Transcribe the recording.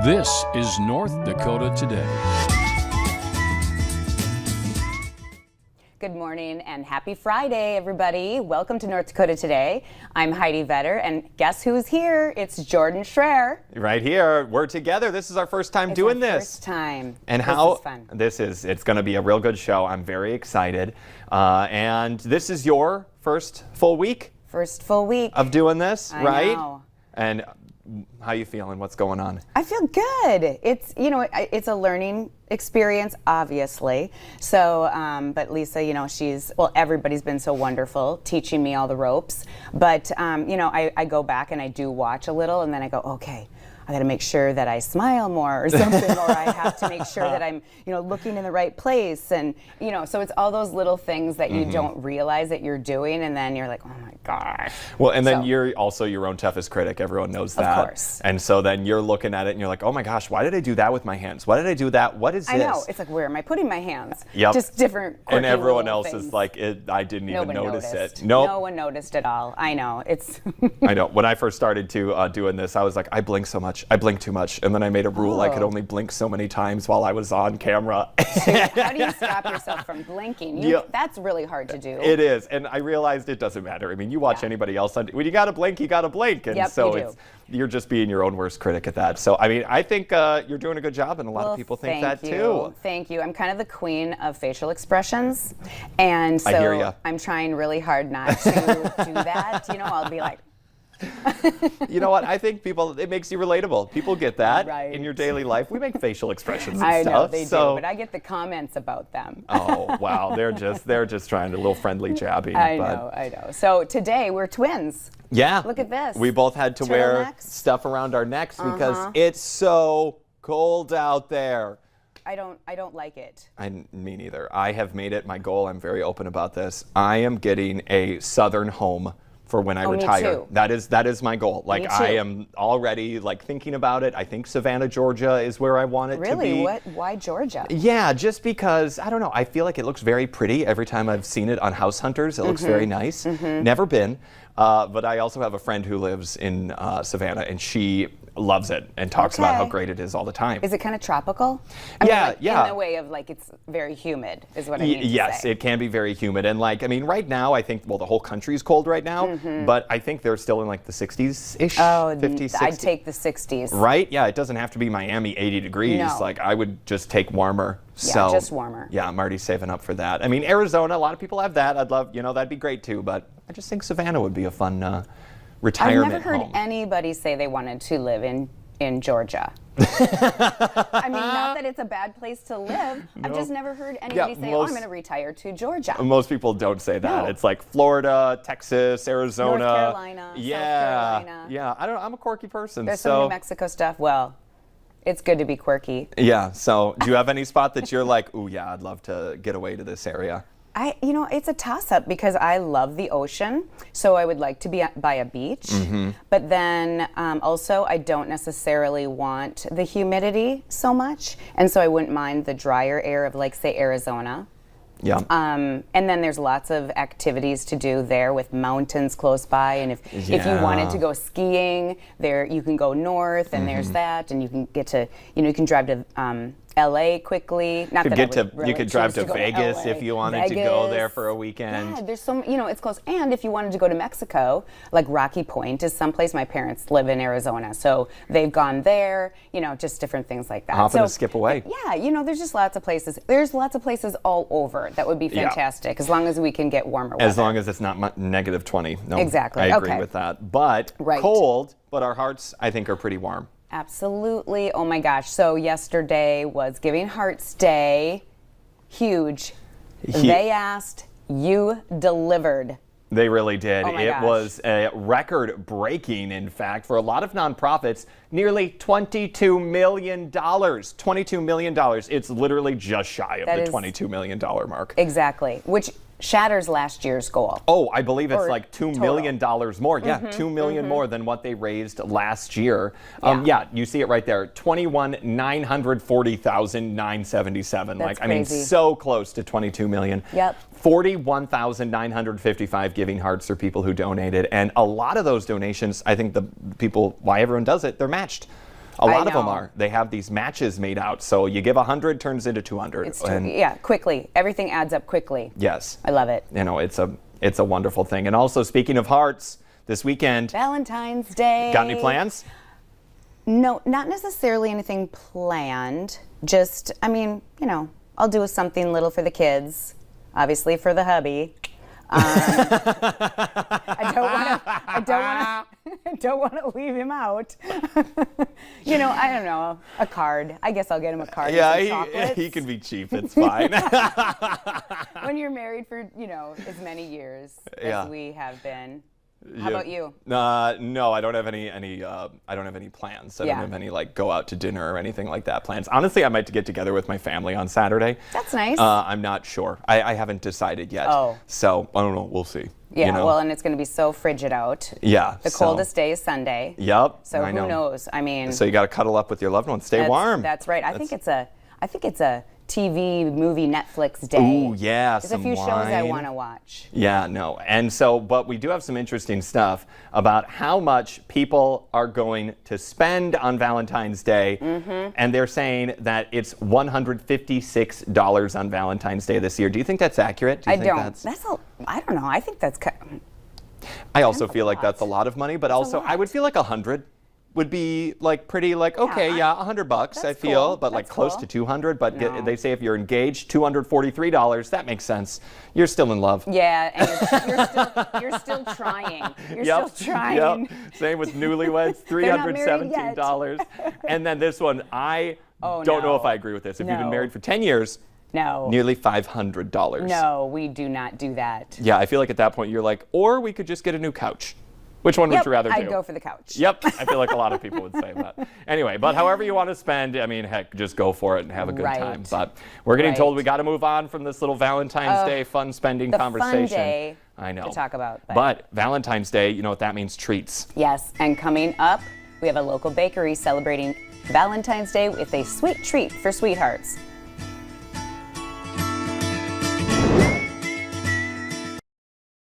This is North Dakota Today. Good morning and happy Friday, everybody. Welcome to North Dakota Today. I'm Heidi Vetter, and guess who's here? It's Jordan Schreier. Right here. We're together. This is our first time doing this. First time. And This is fun. It's going to be a real good show. I'm very excited. And this is your first full week? First full week. Of doing this, right? I know. And how you feeling? What's going on? I feel good. It's, it's a learning experience, obviously. So, but Lisa, everybody's been so wonderful teaching me all the ropes. But, I go back and I do watch a little and then I go, okay, I got to make sure that I smile more or something, or I have to make sure that I'm, looking in the right place. And, so it's all those little things that you don't realize that you're doing. And then you're like, oh my gosh. Well, and then you're also your own toughest critic. Everyone knows that. Of course. And so then you're looking at it and you're like, oh my gosh, why did I do that with my hands? Why did I do that? What is this? I know. It's like, where am I putting my hands? Yep. Just different quirky And everyone little else things. is like, I didn't even notice it. Nope. Nope. No one noticed at all. I know. It's. I know. When I first started to doing this, I was like, I blink so much. I blink too much. And then I made a rule I could only blink so many times while I was on camera. How do you stop yourself from blinking? That's really hard to do. It is. And I realized it doesn't matter. I mean, you watch anybody else when you got to blink, you got to blink. And so you're just being your own worst critic at that. So, I mean, I think you're doing a good job, and a lot of people think that too. Thank you. I'm kind of the queen of facial expressions. And so I hear ya. I'm trying really hard not to do that. I'll be like, you know what? I think it makes you relatable. People get that in your daily life. We make facial expressions and I stuff. know they do, but I get the comments about them. Oh, wow. They're just trying a little friendly jabbing. I know. So today we're twins. Yeah. Look at this. We both had to wear stuff around our necks because it's so cold out there. I don't like it. Me neither. I have made it my goal. I'm very open about this. I am getting a southern home for when I retire. Me too. That is my goal. Like, I am already thinking about it. I think Savannah, Georgia is where I want it to be. Really? Why Georgia? Yeah, just because, I don't know, I feel like it looks very pretty every time I've seen it on House Hunters. It looks very nice. Never been. But I also have a friend who lives in Savannah, and she loves it and talks about how great it is all the time. Is it kind of tropical? Yeah. In the way of it's very humid is what I mean Yes, to say. it can be very humid. And right now I think, the whole country's cold right now, but I think they're still in the 60s-ish, 50s, 60s. I'd take the 60s. Right? Yeah, it doesn't have to be Miami 80 degrees. No. I would just take warmer. Yeah, just warmer. Yeah, I'm already saving up for that. I mean, Arizona, a lot of people have that. I'd love, that'd be great too, but I just think Savannah would be a fun retirement I've never heard home. anybody say they wanted to live in Georgia. I mean, not that it's a bad place to live. No. I've just never heard anybody say, I'm going to retire to Georgia. Most people don't say that. No. It's like Florida, Texas, Arizona. North Carolina, South Carolina. Yeah, I'm a quirky person. There's some New Mexico stuff. Well, it's good to be quirky. Yeah, so do you have any spot that you're like, ooh, yeah, I'd love to get away to this area? It's a toss-up because I love the ocean, so I would like to be by a beach. But then also I don't necessarily want the humidity so much, and so I wouldn't mind the drier air of, say, Arizona. Yeah. And then there's lots of activities to do there with mountains close by, and if you wanted to go skiing, there you can go north, and there's that, and you can get to, you can drive to LA quickly. Not that you could drive to Vegas if you wanted to go there for a weekend. Yeah, there's some, it's close. And if you wanted to go to Mexico, like Rocky Point is someplace. My parents live in Arizona, so they've gone there, just different things like that. Hopping to skip away. Yeah, there's just lots of places. There's lots of places all over that would be fantastic as long as we can get warmer weather. As long as it's not negative 20. No, exactly. I agree with that. But cold, but our hearts, I think, are pretty warm. Absolutely. Oh my gosh. So yesterday was Giving Hearts Day. Huge. They asked, you delivered. They really did. Oh my it gosh. was a record-breaking, in fact, for a lot of nonprofits, nearly $22 million. $22 million. It's literally just shy of the $22 million mark. Exactly. Which shatters last year's goal. Oh, I believe it's like $2 million more. Yeah, $2 million more than what they raised last year. Yeah, you see it right there. 21,940,977. That's I mean, so close to 22 million. Yep. 41,955 giving hearts are people who donated, and a lot of those donations, I think the people, why everyone does it, they're matched. A lot of them know. are. They have these matches made out. So you give 100, turns into 200. It's true. Yeah, quickly. Everything adds up quickly. Yes. I love it. You know, it's a wonderful thing. And also, speaking of hearts, this weekend, Valentine's Day. got any plans? No, not necessarily anything planned. Just, I mean, you know, I'll do something little for the kids, obviously for the hubby. I don't want to leave him out. You know, I don't know, a card. I guess I'll get him a card. Yeah, and some chocolates. he can be cheap. It's fine. When you're married for, you know, as many years Yeah. as we have been. How about you? No, I don't have any I don't have any plans. I Yeah. don't have any like go out to dinner or anything like that plans. Honestly, I might get together with my family on Saturday. That's nice. I'm not sure. I haven't decided yet. Oh. So I don't know. We'll see. Yeah, you know? well, and it's going to be so frigid out. Yeah. The coldest day is Sunday. Yep. So I who know. knows? I mean, So you got to cuddle up with your loved ones. Stay warm. That's right. I think it's a TV, movie, Netflix day. Ooh, yeah, There's some a few shows I wine. want to watch. Yeah, no. And so, but we do have some interesting stuff about how much people are going to spend on Valentine's Day. And they're saying that it's $156 on Valentine's Day this year. Do you think that's accurate? Do you I think don't. I don't know. I think that's I also a feel like lot. that's a lot of money, but also I would feel like 100 would be like pretty like, okay, yeah, $100 I that's feel, cool. but like That's close cool. to 200. But No. they say if you're engaged, $243, that makes sense. You're still in love. Yeah, and you're still trying. You're still trying. Yep. Same with newlyweds, not married yet. $317. And then this one, I Oh, don't know no. if I agree with this. If you've been No. married for 10 years, No. nearly $500. No, we do not do that. Yeah, I feel like at that point you're like, or we could just get a new couch. Which one would Yep, you rather do? I'd go for the couch. Yep, I feel like a lot of people would say that. Anyway, but however you want to spend, I mean, heck, just go for it and have a good Right. time. But we're getting Right. told we got to move on from this little Valentine's Day fun spending The conversation. fun day I know. to talk about. But Valentine's Day, you know what that means? Treats. Yes, and coming up, we have a local bakery celebrating Valentine's Day with a sweet treat for sweethearts.